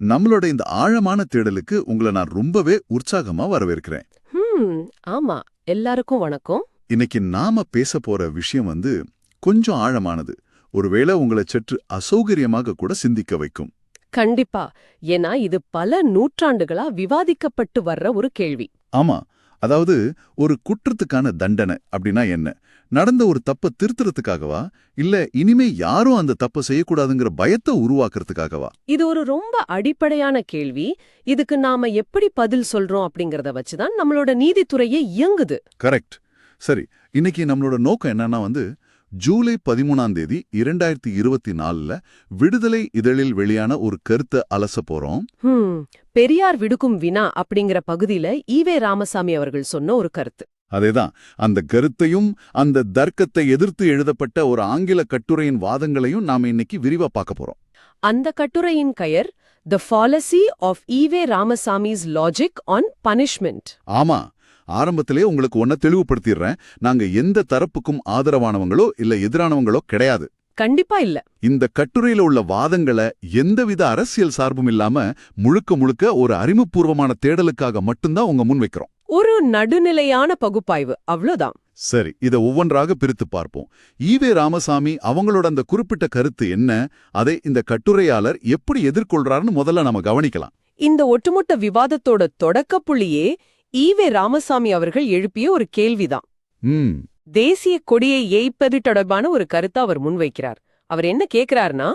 நம்மளோட இந்த ஆழமான தேடலுக்கு உங்களை நான் ரொம்பவே உற்சாகமா வரவேற்கிறேன். ஆமா, எல்லாருக்கும் வணக்கம். இன்னைக்கு நாம பேச போற விஷயம் கொஞ்சம் ஆழமானது. ஒருவேளை உங்களை சற்று அசௌகரியமாக கூட சிந்திக்க வைக்கும். கண்டிப்பா. ஏன்னா இது பல நூற்றாண்டுகளா விவாதிக்கப்பட்டு வர்ற ஒரு கேள்வி. ஆமா, அதாவது ஒரு குற்றத்துக்கான தண்டனை அப்படின்னா என்ன? நடந்த ஒரு தப்பை திருத்துறதுக்காகவா, இல்ல இனிமே யாரும் அந்த தப்பை செய்யக்கூடாதுங்கிற பயத்தை உருவாக்குறதுக்காகவா? இது ஒரு ரொம்ப அடிப்படையான கேள்வி. இதுக்கு நாம எப்படி பதில் சொல்றோம் அப்படிங்கறத வச்சுதான் நம்மளோட நீதித்துறையே இயங்குது. கரெக்ட். சரி, இன்னைக்கு நம்மளோட நோக்கம் என்னன்னா ஜூலை 13ஆம் தேதி 2024 விடுதலை இதழில் வெளியான ஒரு கருத்தை அலச போறோம். பெரியார் விடுக்கும் வினா அப்படிங்கிற பகுதியில ஈவே ராமசாமி அவர்கள் சொன்ன ஒரு கருத்து. அதேதான். அந்த கருத்தையும் அந்த தர்க்கத்தை எதிர்த்து எழுதப்பட்ட ஒரு ஆங்கில கட்டுரையின் வாதங்களையும் நாம இன்னைக்கு விரிவா பார்க்க போறோம். அந்த கட்டுரையின் பெயர் the fallacy of EV Ramasamy's logic on punishment. ஆமா, ஆரம்பத்திலே உங்களுக்கு ஒன்ன தெளிவுபடுத்திடுறேன். நாங்க எந்த தரப்புக்கும் ஆதரவானவங்களோ இல்ல எதிரானவங்களோ கிடையாது. கண்டிப்பா இல்ல. இந்த கட்டுரையில உள்ள வாதங்களை எந்தவித அரசியல் சார்பும் இல்லாம முழுக்க முழுக்க ஒரு அறிவுபூர்வமான தேடலுக்காக மட்டும்தான் உங்க முன் வைக்கிறோம். ஒரு நடுநிலையான பகுப்பாய்வு, அவ்வளவுதான். சரி, இத ஒவ்வொன்றாக பிரித்து பார்ப்போம். ஈவே ராமசாமி அவங்களோட அந்த குறிப்பிட்ட கருத்து என்ன, அதை இந்த கட்டுரையாளர் எப்படி எதிர்கொள்றாருன்னு முதல்ல நம்ம கவனிக்கலாம். இந்த ஒட்டுமொத்த விவாதத்தோட தொடக்க புள்ளியே ஈவே ராமசாமி அவர்கள் எழுப்பிய ஒரு கேள்விதான். தேசிய கொடியை ஏய்ப்பது தொடர்பான ஒரு கருத்தை அவர் முன்வைக்கிறார். அவர் என்ன கேட்கிறார்னா,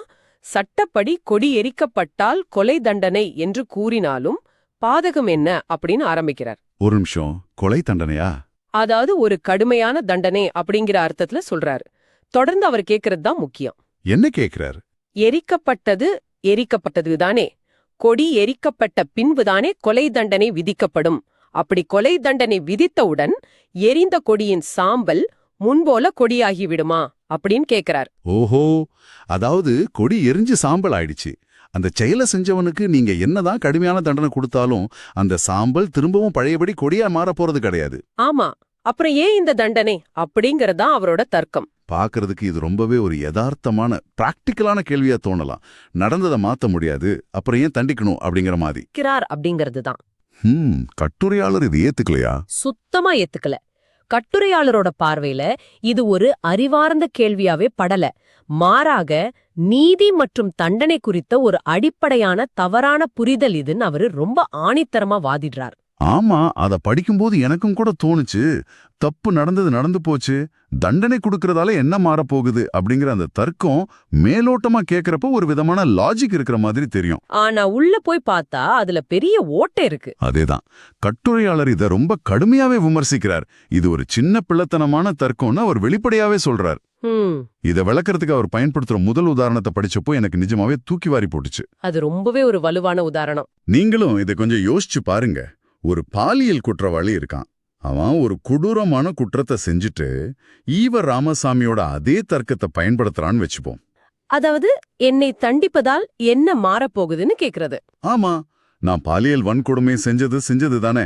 சட்டப்படி கொடி எரிக்கப்பட்டால் கொலை தண்டனை என்று கூறினாலும் பாதகம் என்ன அப்படின்னு ஆரம்பிக்கிறார். ஒரு நிமிஷம், கொலை தண்டனையா? அதாவது ஒரு கடுமையான தண்டனை அப்படிங்கிற அர்த்தத்துல சொல்றாரு. தொடர்ந்து அவர் கேட்கறது தான் முக்கியம். என்ன கேட்கிறார்? எரிக்கப்பட்டது தானே, கொடி எரிக்கப்பட்ட பின்புதானே கொலை தண்டனை விதிக்கப்படும். அப்படி கொலை தண்டனை விதித்தவுடன் எரிந்த கொடியின் சாம்பல் முன்போல கொடியாகி விடுமா அப்படின்னு கேக்குறார். ஓஹோ, அதாவது கொடி எரிஞ்சு சாம்பல் ஆயிடுச்சு. அந்த செயலை செஞ்சவனுக்கு நீங்க என்னதான் கடுமையான தண்டனை கொடுத்தாலும் அந்த சாம்பல் திரும்பவும் பழையபடி கொடியா மாற போறது கிடையாது. ஆமா, அப்புறம் ஏன் இந்த தண்டனை அப்படிங்கறதா அவரோட தர்க்கம். பாக்குறதுக்கு இது ரொம்பவே ஒரு யதார்த்தமான பிராக்டிக்கலான கேள்வியா தோணலாம். நடந்ததை மாத்த முடியாது, அப்புறம் ஏன் தண்டிக்கணும் அப்படிங்கிற மாதிரி அப்படிங்கிறது தான். கட்டுரையாளர் இது ஏத்துக்கலையா? சுத்தமா ஏத்துக்கல. கட்டுரையாளரோட பார்வையில இது ஒரு அறிவார்ந்த கேள்வியாவே படல. மாறாக நீதி மற்றும் தண்டனை குறித்த ஒரு அடிப்படையான தவறான புரிதல் இதுன்னு அவரு ரொம்ப ஆணித்தரமா வாதிடுறார். ஆமா, அத படிக்கும்போது எனக்கும் கூட தோணுச்சு. தப்பு நடந்து போச்சு, தண்டனை கொடுக்கறதால என்ன மாறப்போகுது அப்படிங்கிற அந்த தர்க்கம் மேலோட்டமா கேக்குறப்ப ஒரு விதமான லாஜிக் இருக்கிற மாதிரி தெரியும். ஆனா உள்ள போய் பார்த்தா அதுல பெரிய ஓட்டை இருக்கு. அதேதான், கட்டுரையாளர் இத ரொம்ப கடுமையாவே விமர்சிக்கிறார். இது ஒரு சின்ன பிள்ளைத்தனமான தர்க்கம்னு அவர் வெளிப்படையாவே சொல்றார். இத விளக்கறதுக்கு அவர் பயன்படுத்துற முதல் உதாரணத்தை படிச்சப்போ எனக்கு நிஜமாவே தூக்கி வாரி போட்டுச்சு. அது ரொம்பவே ஒரு வலுவான உதாரணம். நீங்களும் இதை கொஞ்சம் யோசிச்சு பாருங்க. ஒரு பாலியல் குற்றவாளி இருக்கான். அவன் ஒரு கொடூரமான குற்றத்தை செஞ்சுட்டு ஈவ ராமசாமியோட அதே தர்க்கத்தை பயன்படுத்துறான்னு வச்சுப்போம். அதாவது என்னை தண்டிப்பதால் என்ன மாறப்போகுதுன்னு கேக்குறது. ஆமா, நான் பாலியல் வன்கொடுமை செஞ்சது தானே.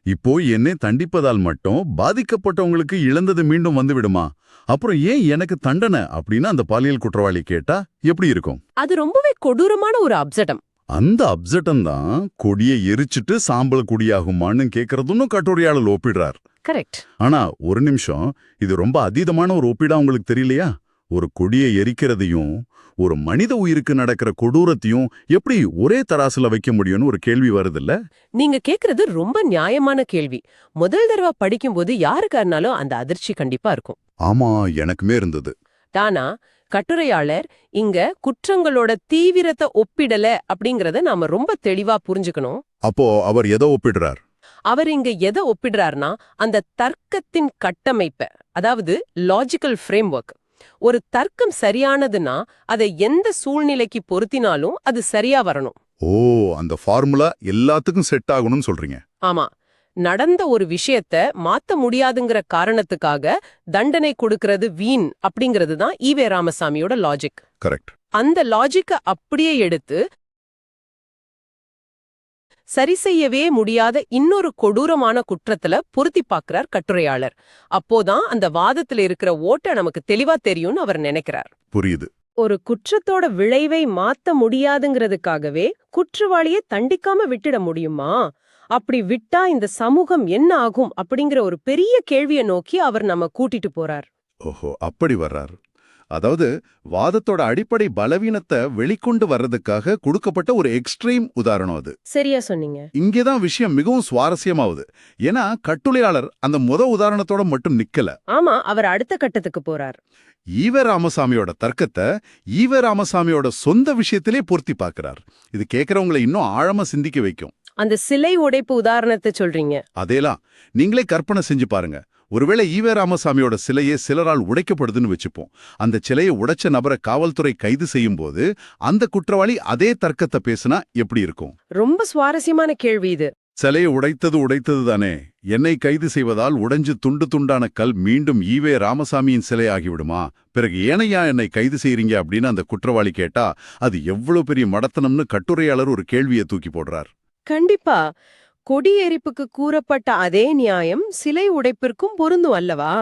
இப்போ என்னை தண்டிப்பதால் மட்டும் பாதிக்கப்பட்டவங்களுக்கு இழந்தது மீண்டும் வந்து விடுமா? அப்புறம் ஏன் எனக்கு தண்டனை அப்படின்னு அந்த பாலியல் குற்றவாளி கேட்டா எப்படி இருக்கும்? அது ரொம்பவே கொடூரமான ஒரு அப்செட்டம். அந்த அப்செட்டம் தான் கொடியை எரிச்சிட்டு சாம்பல் கொடியாகுமான்னு கேட்கறதுன்னு கட்டுரையாளர் ஒப்பிடுறார். கரெக்ட். ஆனா ஒரு நிமிஷம், இது ரொம்ப அதீதமான ஒரு ஒப்பீடா உங்களுக்கு தெரியலையா? ஒரு கொடியை எரிக்கிறதையும் ஒரு மனித உயிருக்கு நடக்கிற கொடூரத்தையும் எப்படி ஒரே தராசுல வைக்க முடியும்னு ஒரு கேள்வி வருதுல்ல? நீங்க கேக்குறது ரொம்ப நியாயமான கேள்வி. முதல் தடவை படிக்கும்போது யாருக்காருனாலும் அந்த அதிர்ச்சி கண்டிப்பா இருக்கும். ஆமா, எனக்குமே இருந்தது. தானா கட்டுரையாளர் இங்க குற்றங்களோட தீவிரத்தை ஒப்பிடல அப்படிங்கறத நாம ரொம்ப தெளிவா புரிஞ்சுக்கணும். அப்போ அவர் எதை ஒப்பிடுறார்? அவர் இங்க எதை ஒப்பிடுறார்னா அந்த தர்க்கத்தின் கட்டமைப்ப, அதாவது லாஜிக்கல் ஃப்ரேம்வொர்க். ஒரு தர்க்கம் சரியானதுன்னா அதை எந்த சூழ்நிலைக்கு பொருத்தினாலும் அது சரியா வரணும். ஓ, அந்த ஃபார்முலா எல்லாத்துக்கும் செட் ஆகணும்னு சொல்றீங்க. ஆமா, நடந்த ஒரு விஷயத்த மாத்த முடியாதுங்கிற காரணத்துக்காக தண்டனை கொடுக்கிறது வீண் அப்படிங்கிறது தான் ஈவே ராமசாமியோட லாஜிக். கரெக்ட். அந்த லாஜிக்க அப்படியே எடுத்து சரி செய்யவே முடியாத இன்னொரு கொடூரமான குற்றத்துல பொருத்தி பார்க்கிறார் கட்டுரையாளர். அப்போதான் அந்த வாதத்துல இருக்கிற ஓட்ட நமக்கு தெளிவா தெரியும்னு அவர் நினைக்கிறார். புரியுது. ஒரு குற்றத்தோட விளைவை மாத்த முடியாதுங்கிறதுக்காகவே குற்றவாளியை தண்டிக்காம விட்டுட முடியுமா? அப்படி விட்டா இந்த சமூகம் என்ன ஆகும் அப்படிங்கிற ஒரு பெரிய கேள்வியை நோக்கி அவர் நம்ம கூட்டிட்டு போறார். ஓஹோ, அப்படி வர்றார். அதாவது வாதத்தோட அடிப்படை பலவீனத்தை வெளிக்கொண்டு வர்றதுக்காக கொடுக்கப்பட்ட ஒரு எக்ஸ்ட்ரீம் உதாரணம் அது. சரியா சொன்னீங்க. இங்கேதான் விஷயம் மிகவும் சுவாரஸ்யமாவுது. ஏன்னா கட்டுரையாளர் அந்த உதாரணத்தோட மட்டும் நிக்கல. ஆமா, அவர் அடுத்த கட்டத்துக்கு போறார். ஈவே ராமசாமியோட தர்க்கத்தை ஈவே ராமசாமியோட சொந்த விஷயத்திலே பொருத்தி பார்க்கிறார். இது கேட்கறவங்களை இன்னும் ஆழமா சிந்திக்க வைக்கும். அந்த சிலை உடைப்பு உதாரணத்தை சொல்றீங்க? அதேலாம் நீங்களே கற்பனை செஞ்சு பாருங்க. ஒருவேளை ஈவே ராமசாமியோட சிலையே சிலரால் உடைக்கப்படுதுன்னு வச்சுப்போம். அந்த சிலையை உடைச்ச நபரை காவல்துறை கைது செய்யும் போது அந்த குற்றவாளி அதே தர்க்கத்தை பேசினா எப்படி இருக்கும்? ரொம்ப சுவாரஸ்யமான கேள்வி இது. சிலையை உடைத்தது தானே. என்னை கைது செய்வதால் உடைஞ்சு துண்டு துண்டான கல் மீண்டும் ஈவே ராமசாமியின் சிலை ஆகிவிடுமா? பிறகு ஏனையா என்னை கைது செய்றீங்க அப்படின்னு அந்த குற்றவாளி கேட்டா அது எவ்வளவு பெரிய மடத்தனம்னு கட்டுரையாளர் ஒரு கேள்வியை தூக்கி போடுறார். கண்டிப்பா. கொடியெரிப்புக்கு கூறப்பட்ட அதே நியாயம் சிலை உடைப்பிற்கும் பொருந்தும் அல்லவா?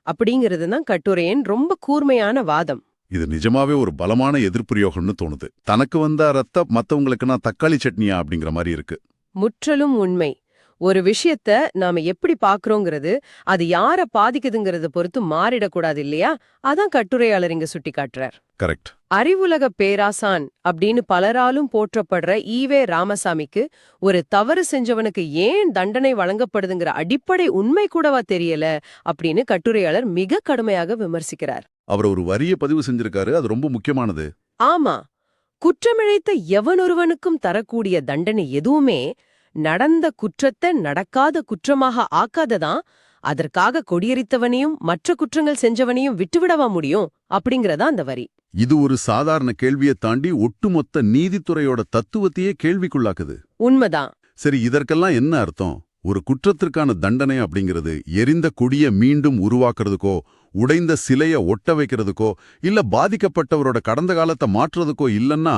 அப்படிங்கிறது தான் கட்டுரையின் ரொம்ப கூர்மையான வாதம். இது நிஜமாவே ஒரு பலமான எதிர்ப்புரியோகம்னு தோணுது. தனக்கு வந்த ரத்த மத்தவங்களுக்குன்னா தக்காளி சட்னியா அப்படிங்கிற மாதிரி இருக்கு. முற்றிலும் உண்மை. ஒரு விஷயத்த நாம எப்படி பாக்குறோங்கிறது அது யார பாதிக்குதுங்கிறத பொறுத்து மாறிடக்கூடாது இல்லையா? அதான் கட்டுரையாளர் இங்க சுட்டி காட்டுறார். கரெக்ட். அறிவுலக பேராசான் அப்படின்னு பலராலும் போற்றப்படுற ஈவே ராமசாமிக்கு ஒரு தவறு செஞ்சவனுக்கு ஏன் தண்டனை வழங்கப்படுதுங்கிற அடிப்படை உண்மை கூடவா தெரியல அப்படின்னு கட்டுரையாளர் மிக கடுமையாக விமர்சிக்கிறார். அவர் ஒரு வரிய பதிவு செஞ்சிருக்காரு. அது ரொம்ப முக்கியமானது. ஆமா, குற்றமிழைத்த எவனொருவனுக்கும் தரக்கூடிய தண்டனை எதுவுமே நடந்த குற்றத்தை நடக்காத குற்றமாக ஆக்காததான். அதற்காக கொடியெரித்தவனையும் மற்ற குற்றங்கள் செஞ்சவனையும் விட்டுவிடவா முடியும் அப்படிங்கறதா அந்த வரி. இது ஒரு சாதாரண கேள்வியை தாண்டி ஒட்டுமொத்த நீதித்துறையோட தத்துவத்தையே கேள்விக்குள்ளாக்குது. உண்மைதான். சரி, இதற்கெல்லாம் என்ன அர்த்தம்? ஒரு குற்றத்திற்கான தண்டனை அப்படிங்கிறது எரிந்த கொடிய மீண்டும் உருவாக்குறதுக்கோ, உடைந்த சிலைய ஒட்ட வைக்கிறதுக்கோ, இல்ல பாதிக்கப்பட்டவரோட கடந்த காலத்தை மாற்றுறதுக்கோ இல்லன்னா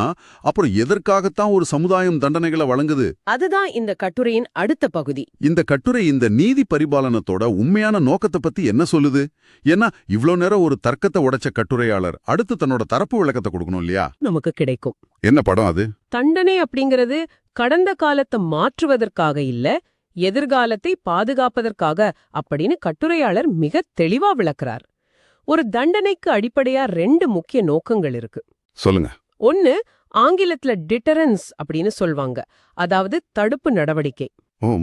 அப்புறம் எதற்காகத்தான் ஒரு சமுதாயம் தண்டனைகளை வழங்குது? அதுதான் இந்த கட்டுரையின் அடுத்த பகுதி. இந்த கட்டுரை இந்த நீதி பரிபாலனத்தோட உண்மையான நோக்கத்தை பத்தி என்ன சொல்லுது? ஏன்னா இவ்ளோ நேரம் ஒரு தர்க்கத்தை உடைச்ச கட்டுரையாளர் அடுத்து தன்னோட தரப்பு விளக்கத்தை கொடுக்கணும் இல்லையா? நமக்கு கிடைக்கும். என்ன படம் அது? தண்டனை அப்படிங்கிறது கடந்த காலத்தை மாற்றுவதற்காக இல்ல, எதிர்காலத்தை பாதுகாப்பதற்காக அப்படின்னு கட்டுரையாளர் மிக தெளிவா விளக்குறார். ஒரு தண்டனைக்கு அடிப்படையா 2 முக்கிய நோக்கங்கள் இருக்கு. சொல்லுங்க. ஒன்னு ஆங்கிலத்துல டிட்டரன்ஸ் அப்படின்னு சொல்வாங்க. அதாவது தடுப்பு நடவடிக்கை.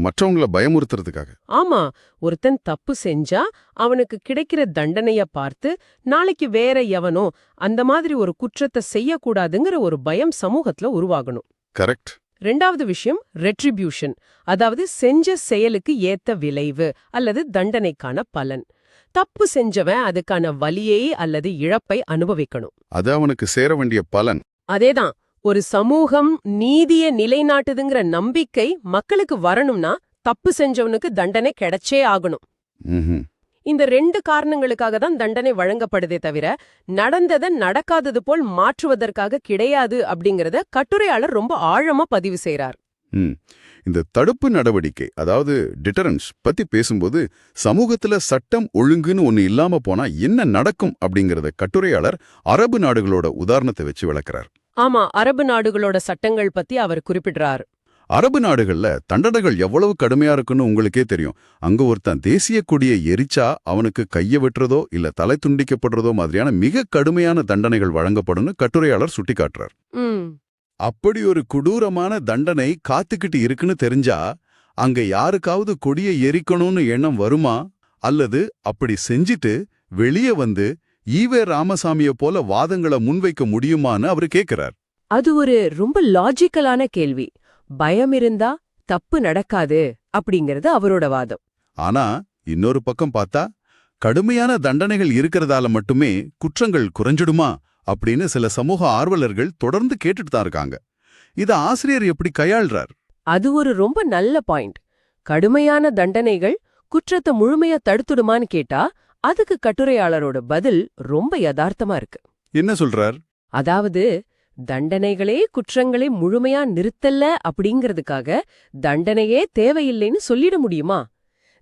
மற்றவங்கள பயமுறுத்துறதுக்காக. ஆமா, ஒருத்தன் தப்பு செஞ்சா அவனுக்கு கிடைக்கிற தண்டனைய பார்த்து நாளைக்கு வேற எவனோ அந்த மாதிரி ஒரு குற்றத்தை செய்யக்கூடாதுங்கிற ஒரு பயம் சமூகத்துல உருவாகணும். கரெக்ட். 2வது விஷயம் ரெட்ரிபியூஷன், அதாவது செஞ்ச செயலுக்கு ஏத்த விளைவு அல்லது தண்டனைக்கான பலன். தப்பு செஞ்சவன் அதுக்கான வலியை அல்லது இழப்பை அனுபவிக்கணும். அது அவனுக்கு சேர வேண்டிய பலன். அதேதான், ஒரு சமூகம் நீதியை நிலைநாட்டுதுங்கிற நம்பிக்கை மக்களுக்கு வரணும்னா தப்பு செஞ்சவனுக்கு தண்டனை கிடைச்சே ஆகணும். இந்த 2 காரணங்களுக்காக தான் தண்டனை வழங்கப்படுதே தவிர நடந்ததை நடக்காதது போல் மாற்றுவதற்காக கிடையாது அப்படிங்கறத கட்டுரையாளர் ரொம்ப ஆழமா பதிவு செய்றார். இந்த தடுப்பு நடவடிக்கை, அதாவது டிட்டரன்ஸ் பத்தி பேசும்போது சமூகத்துல சட்டம் ஒழுங்குன்னு ஒன்னு இல்லாம போனா என்ன நடக்கும் அப்படிங்கறத கட்டுரையாளர் அரபு நாடுகளோட உதாரணத்தை வச்சு விளக்குறார். ஆமா, அரபு நாடுகளோட சட்டங்கள் பத்தி அவர் குறிப்பிடுறார். அரபு நாடுகள்ல தண்டனைகள் எவ்வளவு கடுமையா இருக்குன்னு உங்களுக்கே தெரியும். அங்க ஒருத்தன் தேசிய கொடியை எரிச்சா அவனுக்கு கைய வெட்டுறதோ இல்ல தலை துண்டிக்கப்படுறதோ மாதிரியான மிக கடுமையான தண்டனைகள் வழங்கப்படும்னு கட்டுரையாளர் சுட்டிக்காட்டுறார். அப்படி ஒரு கொடூரமான தண்டனை காத்துக்கிட்டு இருக்குன்னு தெரிஞ்சா அங்க யாருக்காவது கொடியை எரிக்கணும்னு எண்ணம் வருமா? அல்லது அப்படி செஞ்சிட்டு வெளியே வந்து ஈவே ராமசாமிய போல வாதங்களை முன்வைக்க முடியுமான்னு அவரு கேட்கிறார். அது ஒரு ரொம்ப லாஜிக்கலான கேள்வி. பயம் இருந்தா தப்பு நடக்காது அப்படிங்கிறது அவரோட வாதம். ஆனா இன்னொரு பக்கம் பார்த்தா கடுமையான தண்டனைகள் இருக்கிறதால மட்டுமே குற்றங்கள் குறைஞ்சிடுமா அப்படின்னு சில சமூக ஆர்வலர்கள் தொடர்ந்து கேட்டுட்டு தான் இருக்காங்க. இத ஆசிரியர் எப்படி கையாள்றார்? அது ஒரு ரொம்ப நல்ல பாயிண்ட். கடுமையான தண்டனைகள் குற்றத்தை முழுமையா தடுத்துடுமான்னு கேட்டா அதுக்கு கட்டுரையாளரோட பதில் ரொம்ப யதார்த்தமா இருக்கு. என்ன சொல்றார்? அதாவது தண்டனைகளே குற்றங்களை முழுமையா நிறுத்தல அப்படிங்கிறதுக்காக தண்டனையே தேவையில்லைன்னு சொல்லிட முடியுமா?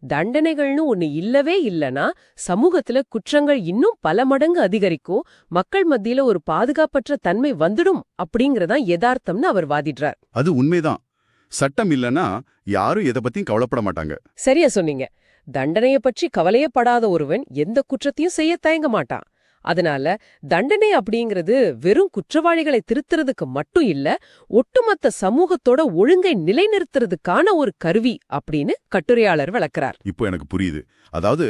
தண்டனைகள்னு ஒண்ணு இல்லவே இல்லனா சமூகத்துல குற்றங்கள் இன்னும் பல மடங்கு அதிகரிக்கும், மக்கள் மத்தியில ஒரு பாதுகாப்பற்ற தன்மை வந்துடும் அப்படிங்கறதான் யதார்த்தம்னு அவர் வாதிடுறார். அது உண்மைதான். சட்டம் இல்லனா யாரும் எதை பத்தியும் கவலைப்பட மாட்டாங்க. சரியா சொன்னீங்க. தண்டனைய பற்றி கவலையப்படாத ஒருவன் எந்த குற்றத்தையும் செய்ய தயங்க மாட்டான். அதனால தண்டனை அப்படிங்கிறது வெறும் குற்றவாளிகளை திருத்துறதுக்கு மட்டும் இல்ல, ஒட்டுமொத்த சமூகத்தோட ஒழுங்கை நிலைநிறுத்துறதுக்கான ஒரு கருவி அப்படின்னு கட்டுரையாளர் விளக்குறார். இப்போ எனக்கு புரியுது. அதாவது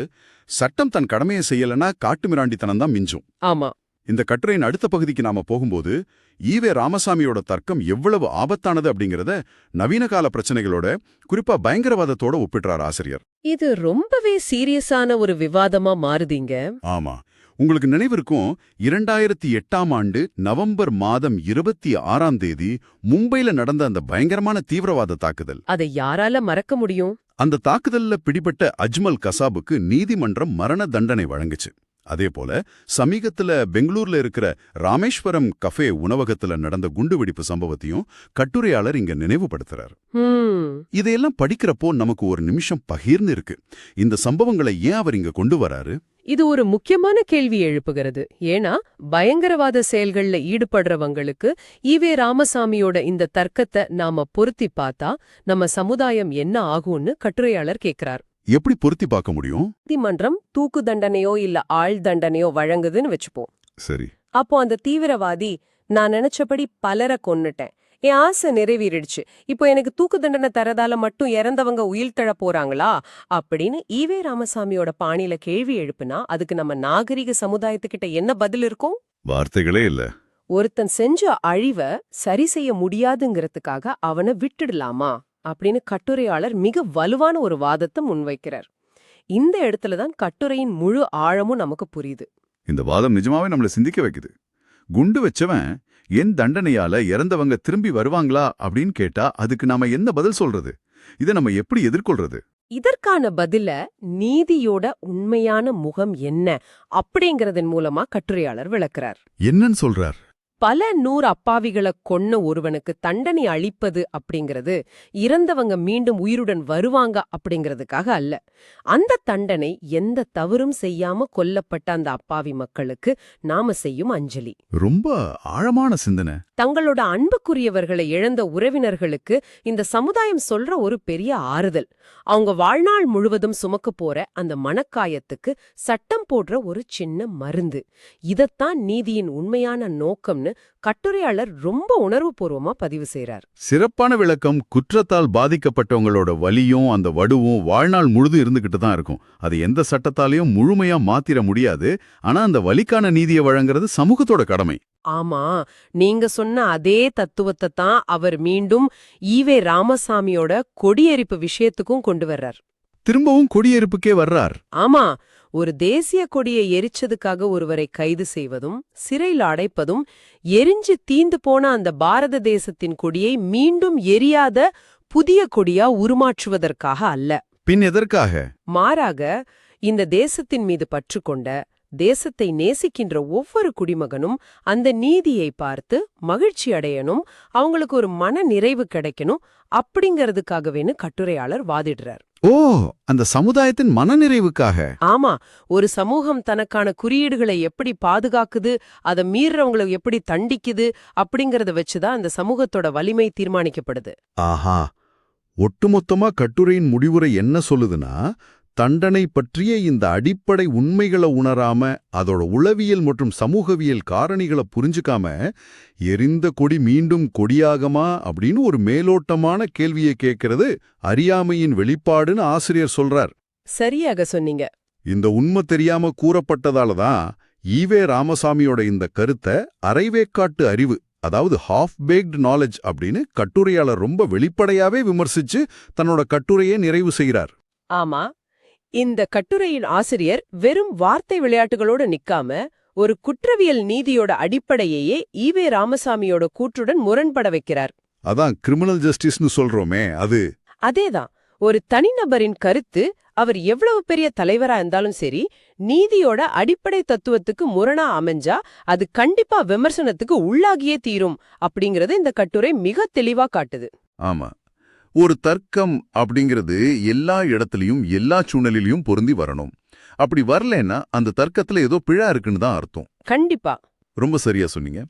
சட்டம் தன் கடமையை செய்யலனா காட்டுமிராண்டித்தனம் தான் மிஞ்சும். ஆமா. இந்த கட்டுரையின் அடுத்த பகுதிக்கு நாம போகும்போது ஈவே ராமசாமியோட தர்க்கம் எவ்வளவு ஆபத்தானது அப்படிங்கறத நவீன கால பிரச்சனைகளோட, குறிப்பா பயங்கரவாதத்தோட ஒப்பிடுறார் ஆசிரியர். இது ரொம்பவே சீரியஸான ஒரு விவாதமா மாறுதீங்க. ஆமா, உங்களுக்கு நினைவிருக்கும் 2008ஆம் ஆண்டு நவம்பர் மாதம் 26ஆம் தேதி மும்பைல நடந்த அந்த பயங்கரமான தீவிரவாத தாக்குதல். அதை யாரால மறக்க முடியும்? அந்த தாக்குதல்ல பிடிபட்ட அஜ்மல் கசாபுக்கு நீதிமன்றம் மரண தண்டனை வழங்குச்சு. அதே போல சமீபத்துல பெங்களூர்ல இருக்கிற ராமேஸ்வரம் கஃபே உணவகத்துல நடந்த குண்டுவெடிப்பு சம்பவத்தையும் கட்டுரையாளர் இங்க நினைவுபடுத்துறார். இதையெல்லாம் படிக்கிறப்போ நமக்கு ஒரு நிமிஷம் பகிர்ந்து இருக்கு. இந்த சம்பவங்களை ஏன் அவர் இங்க கொண்டு வராரு? இது ஒரு முக்கியமான கேள்வி எழுப்புகிறது. ஏன்னா பயங்கரவாத செயல்கள்ல ஈடுபடுறவங்களுக்கு ஈவே ராமசாமியோட இந்த தர்க்கத்தை நாம பொருத்தி பார்த்தா நம்ம சமுதாயம் என்ன ஆகும்னு கட்டுரையாளர் கேக்குறார். எப்படி பொருத்தி பார்க்க முடியும்? நீதிமன்றம் தூக்கு தண்டனையோ இல்ல ஆள் தண்டனையோ வழங்குதுன்னு வச்சுப்போம். சரி. அப்போ அந்த தீவிரவாதி, நான் நினைச்சபடி பலரை கொன்னுட்டேன், என் ஆசை நிறைவேறிடுச்சு, இப்போ எனக்கு தூக்கு தண்டனை தரதால மட்டும் இறந்தவங்க உயிர் தழ போறாங்களா அப்படின்னு ஈவே ராமசாமியோட பாணியில கேள்வி எழுப்புனா அதுக்கு நம்ம நாகரிக சமுதாயத்துக்கிட்ட என்ன பதில் இருக்கும்? வார்த்தைகளே இல்ல. ஒருத்தன் செஞ்ச அழிவை சரி செய்ய முடியாதுங்கிறதுக்காக அவனை விட்டுடலாமா அப்படின்னு கட்டுரையாளர் மிக வலுவான ஒரு வாதத்தை முன்வைக்கிறார். இந்த இடத்துலதான் கட்டுரையின் முழு ஆழமும் நமக்கு புரியுது. இந்த வாதம் நிஜமாவே நம்மள சிந்திக்க வைக்குது. குண்டு வச்சவன் என் தண்டனையால இறந்தவங்க திரும்பி வருவாங்களா அப்படின்னு கேட்டா அதுக்கு நாம என்ன பதில் சொல்றது? இதை நம்ம எப்படி எதிர்கொள்றது? இதற்கான பதில நீதியோட உண்மையான முகம் என்ன அப்படிங்கறதன் மூலமா கட்டுரையாளர் விளக்குறார். என்னன்னு சொல்றார்? பல 100 அப்பாவிகளை கொன்ன ஒருவனுக்கு தண்டனை அளிப்பது அப்படிங்கிறது இறந்தவங்க மீண்டும் உயிருடன் வருவாங்க அப்படிங்கிறதுக்காக அல்ல. அந்த தண்டனை எந்த தவறும் செய்யாம கொல்லப்பட்ட அந்த அப்பாவி மக்களுக்கு நாம செய்யும் அஞ்சலி. ரொம்ப ஆழமான சிந்தனை. தங்களோட அன்புக்குரியவர்களை இழந்த உறவினர்களுக்கு இந்த சமுதாயம் சொல்ற ஒரு பெரிய ஆறுதல். அவங்க வாழ்நாள் முழுவதும் சுமக்க போற அந்த மனக்காயத்துக்கு சட்டம் போடுற ஒரு சின்ன மருந்து. இதத்தான் நீதியின் உண்மையான நோக்கம்னு கட்டுரையாளர் ரொம்ப உணர்வுபூர்வமா பதிவு செய்றார். சிறப்பான விளக்கம். குற்றத்தால் பாதிக்கப்பட்டவங்களோட வலியும் அந்த வடுவும் வாழ்நாள் முழுது இருந்துகிட்டு தான் இருக்கும். அது எந்த சட்டத்தாலையும் முழுமையா மாத்திர முடியாது. ஆனா அந்த வலிக்கான நீதியை வழங்குறது சமூகத்தோட கடமை. ஆமா, நீங்க சொன்ன அதே தத்துவத்தை தான் அவர் மீண்டும் ஈவே ராமசாமியோட கொடியெரிப்பு விஷயத்துக்கும் கொண்டு வர்றார். திரும்பவும் கொடியெரிப்புக்கே வர்றார். ஆமா, ஒரு தேசிய கொடியை எரிச்சதுக்காக ஒருவரை கைது செய்வதும் சிறையில் அடைப்பதும் எரிஞ்சு தீந்து போன அந்த பாரத தேசத்தின் கொடியை மீண்டும் எரியாத புதிய கொடியா உருமாற்றுவதற்காக அல்ல. பின் எதற்காக? மாறாக இந்த தேசத்தின் மீது பற்று கொண்ட, தேசத்தை நேசிக்கின்ற ஒவ்வொரு குடிமகனும் அந்த நீதியை பார்த்து மகிழ்ச்சி அடையணும், அவங்களுக்கு ஒரு மன நிறைவு கிடைக்கணும் அப்படிங்கறதுக்காகவேன்னு கட்டுரையாளர் வாதிடுறார். ஓ, அந்த சமுதாயத்தின் மனநிறைவுக்காக. ஆமா, ஒரு சமூகம் தனக்கான குறியீடுகளை எப்படி பாதுகாக்குது, அதை மீறவங்களை எப்படி தண்டிக்குது அப்படிங்கறத வச்சுதான் அந்த சமூகத்தோட வலிமை தீர்மானிக்கப்படுது. ஆஹா, ஒட்டுமொத்தமா கட்டுரையின் முடிவுரை என்ன சொல்லுதுன்னா, தண்டனை பற்றிய இந்த அடிப்படை உண்மைகளை உணராம, அதோட உளவியல் மற்றும் சமூகவியல் காரணிகளை புரிஞ்சுக்காம, எரிந்த கொடி மீண்டும் கொடியாகமா அப்படின்னு ஒரு மேலோட்டமான கேள்வியை கேட்கறது அறியாமையின் வெளிப்பாடுன்னு ஆசிரியர் சொல்றார். சரியாக சொன்னீங்க. இந்த உண்மை தெரியாம கூறப்பட்டதால தான் ஈவே ராமசாமியோட இந்த கருத்தை அரைவேக்காட்டு அறிவு, அதாவது ஹாஃப் பேக்டு நாலேஜ் அப்படின்னு கட்டுரையாளர் ரொம்ப வெளிப்படையாவே விமர்சிச்சு தன்னோட கட்டுரையை நிறைவு செய்கிறார். ஆமா, இந்த கட்டுரையின் ஆசிரியர் வெறும் வார்த்தை விளையாட்டுகளோட நிக்காம ஒரு குற்றவியல் நீதியோட அடிப்படையையே ஈவே ராமசாமியோட கூற்றுடன் முரண்பட வைக்கிறார். அதான் கிரிமினல் ஜஸ்டிஸ்னு சொல்றோமே அது. அதேதான். ஒரு தனிநபரின் கருத்து, அவர் எவ்வளவு பெரிய தலைவரா இருந்தாலும் சரி, நீதியோட அடிப்படை தத்துவத்துக்கு முரணா அமைஞ்சா அது கண்டிப்பா விமர்சனத்துக்கு உள்ளாகியே தீரும் அப்படிங்கறது இந்த கட்டுரை மிக தெளிவா காட்டுது. ஆமா, ஒரு தர்க்கம் அப்படிங்கிறது எல்லா இடத்துலயும் எல்லா சூழ்நிலையிலும் பொருந்தி வரணும். அப்படி வரலன்னா அந்த தர்க்கத்துல ஏதோ பிழை இருக்குன்னு தான் அர்த்தம். கண்டிப்பா. ரொம்ப சரியா சொன்னீங்க.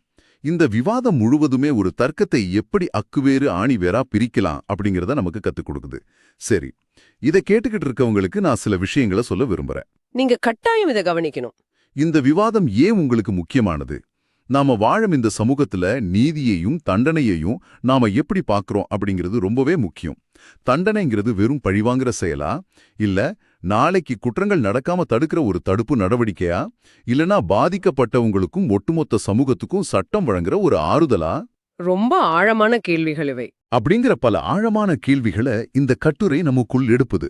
இந்த விவாதம் முழுவதுமே ஒரு தர்க்கத்தை எப்படி அக்குவேறு ஆணிவேரா பிரிக்கலாம் அப்படிங்கறத நமக்கு கத்துக் கொடுக்குது. சரி, இதை கேட்டுக்கிட்டு இருக்கவங்களுக்கு நான் சில விஷயங்களை சொல்ல விரும்புறேன். நீங்க கட்டாயம் இதை கவனிக்கணும். இந்த விவாதம் ஏன் உங்களுக்கு முக்கியமானது? நாம வாழும் இந்த சமூகத்துல நீதியையும் தண்டனையையும் நாம எப்படி பார்க்கறோம் அப்படிங்கிறது ரொம்பவே முக்கியம். தண்டனைங்கிறது வெறும் பழிவாங்குற செயலா, இல்ல நாளைக்கு குற்றங்கள் நடக்காம தடுக்கிற ஒரு தடுப்பு நடவடிக்கையா, இல்லனா பாதிக்கப்பட்டவங்களுக்கும் ஒட்டுமொத்த சமூகத்துக்கும் சட்டம் வழங்குற ஒரு ஆறுதலா? ரொம்ப ஆழமான கேள்விகள் இவை. அப்படிங்கிற பல ஆழமான கேள்விகளை இந்த கட்டுரை நமக்குள் எடுப்புது.